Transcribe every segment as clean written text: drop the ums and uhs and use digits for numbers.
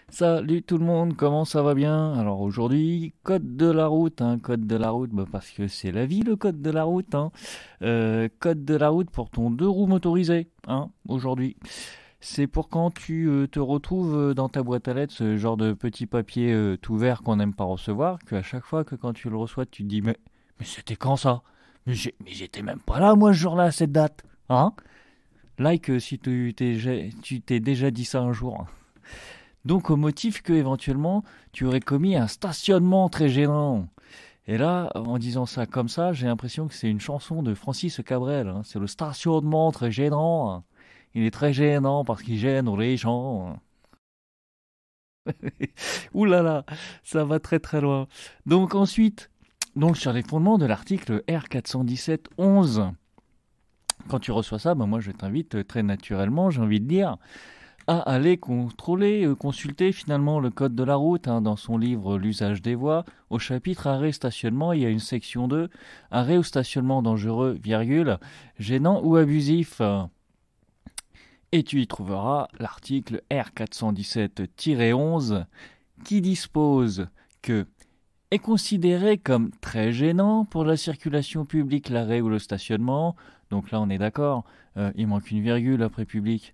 Salut tout le monde, comment ça va bien? Alors aujourd'hui, code de la route, code de la route, parce que c'est la vie le code de la route, code de la route pour ton deux roues motorisé, aujourd'hui. C'est pour quand tu te retrouves dans ta boîte à lettres ce genre de petit papier tout vert qu'on n'aime pas recevoir, qu'à chaque fois que quand tu le reçois, tu te dis mais c'était quand ça? Mais j'étais même pas là moi ce jour-là à cette date, hein? Like si tu t'es déjà dit ça un jour. Donc au motif que éventuellement tu aurais commis un stationnement très gênant. Et là, en disant ça comme ça, j'ai l'impression que c'est une chanson de Francis Cabrel. C'est le stationnement très gênant. Il est très gênant parce qu'il gêne les gens. Ouh là là, ça va très très loin. Donc ensuite, donc sur les fondements de l'article R417-11, quand tu reçois ça, moi je t'invite très naturellement, j'ai envie de dire, à aller contrôler, consulter finalement le code de la route dans son livre L'usage des voies. Au chapitre arrêt stationnement, il y a une section 2, arrêt ou stationnement dangereux, virgule, gênant ou abusif. Et tu y trouveras l'article R417-11 qui dispose que est considéré comme très gênant pour la circulation publique l'arrêt ou le stationnement. Donc là on est d'accord, il manque une virgule après public.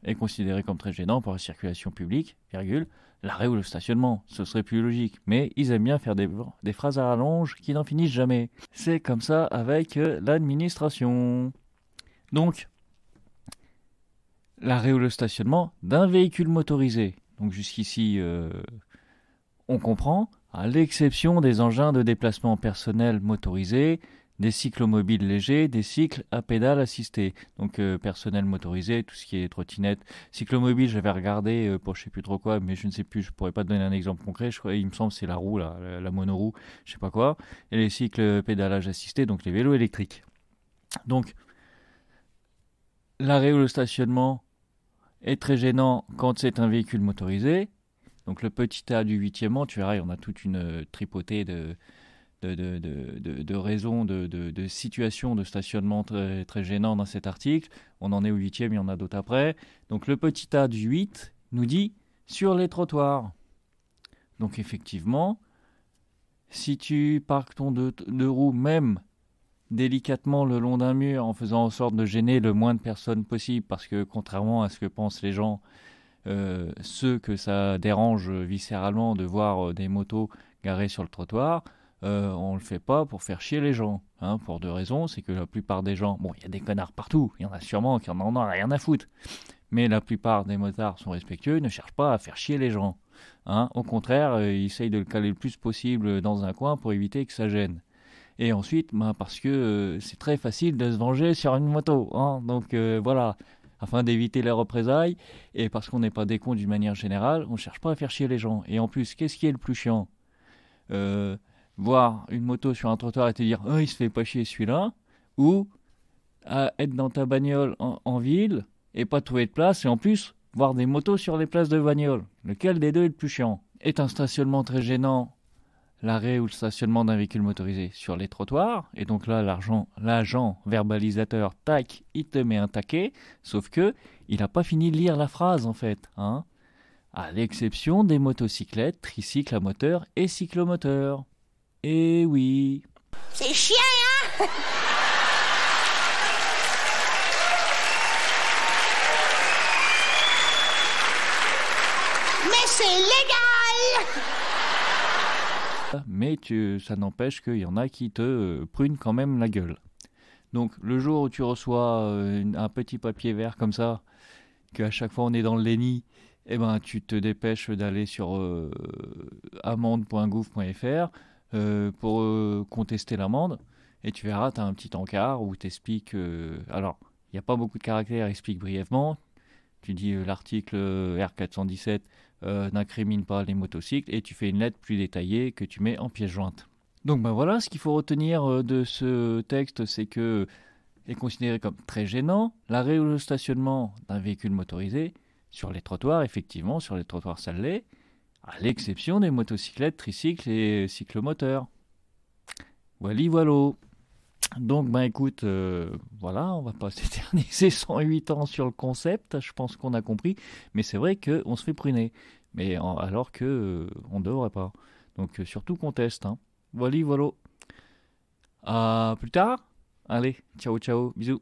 Est considéré comme très gênant pour la circulation publique, virgule, l'arrêt ou le stationnement. Ce serait plus logique. Mais ils aiment bien faire des phrases à rallonge qui n'en finissent jamais. C'est comme ça avec l'administration. Donc, l'arrêt ou le stationnement d'un véhicule motorisé. Donc jusqu'ici, on comprend, à l'exception des engins de déplacement personnel motorisés, des cyclomobiles légers, des cycles à pédale assistée. Donc personnel motorisé, tout ce qui est trottinette. Cyclomobile, j'avais regardé pour je sais plus trop quoi, mais je ne sais plus, je pourrais pas te donner un exemple concret. Il me semble que c'est la roue, là, la monoroue, je sais pas quoi. Et les cycles pédalage assisté, donc les vélos électriques. Donc l'arrêt ou le stationnement est très gênant quand c'est un véhicule motorisé. Donc le petit A du huitième rang, tu verras, il y en a toute une tripotée de raisons, de situations de stationnement très, très gênants dans cet article. On en est au huitième, il y en a d'autres après. Donc le petit A du 8 nous dit sur les trottoirs. Donc effectivement, si tu parques ton deux roues même délicatement le long d'un mur en faisant en sorte de gêner le moins de personnes possible, parce que contrairement à ce que pensent les gens, ceux que ça dérange viscéralement de voir des motos garées sur le trottoir, on le fait pas pour faire chier les gens, pour deux raisons. C'est que la plupart des gens, bon, il y a des connards partout, il y en a sûrement qui en ont rien à foutre, mais la plupart des motards sont respectueux, ne cherchent pas à faire chier les gens. Au contraire, ils essayent de le caler le plus possible dans un coin pour éviter que ça gêne. Et ensuite, parce que c'est très facile de se venger sur une moto. Donc voilà, afin d'éviter les représailles, et parce qu'on n'est pas des cons d'une manière générale, on ne cherche pas à faire chier les gens. Et en plus, qu'est-ce qui est le plus chiant? euh, Voir une moto sur un trottoir et te dire oh, il se fait pas chier celui-là, ou à être dans ta bagnole en ville et pas trouver de place, et en plus voir des motos sur les places de bagnole. Lequel des deux est le plus chiant? Est un stationnement très gênant l'arrêt ou le stationnement d'un véhicule motorisé sur les trottoirs, et donc là l'agent verbalisateur, tac, il te met un taquet, sauf que il n'a pas fini de lire la phrase en fait, à l'exception des motocyclettes, tricycles à moteur et cyclomoteurs. Eh oui. C'est chiant, hein? Mais c'est légal! Mais ça n'empêche qu'il y en a qui te prunent quand même la gueule. Donc le jour où tu reçois un petit papier vert comme ça, qu'à chaque fois on est dans le déni, eh ben tu te dépêches d'aller sur amende.gouv.fr pour contester l'amende, et tu verras, tu as un petit encart où t'expliques. Alors, il n'y a pas beaucoup de caractères, explique brièvement. Tu dis l'article R417 n'incrimine pas les motocycles, et tu fais une lettre plus détaillée que tu mets en pièce jointe. Donc ben voilà, ce qu'il faut retenir de ce texte, c'est que est considéré comme très gênant l'arrêt ou le stationnement d'un véhicule motorisé sur les trottoirs, effectivement, sur les trottoirs ça l'est, à l'exception des motocyclettes, tricycles et cyclomoteurs. Voilà. Donc, ben écoute, voilà, on va pas s'éterniser 108 ans sur le concept, je pense qu'on a compris, mais c'est vrai qu'on se fait pruner. Alors que on ne devrait pas. Donc surtout qu'on teste. Hein. Voilà, voilà. À plus tard. Allez, ciao, ciao, bisous.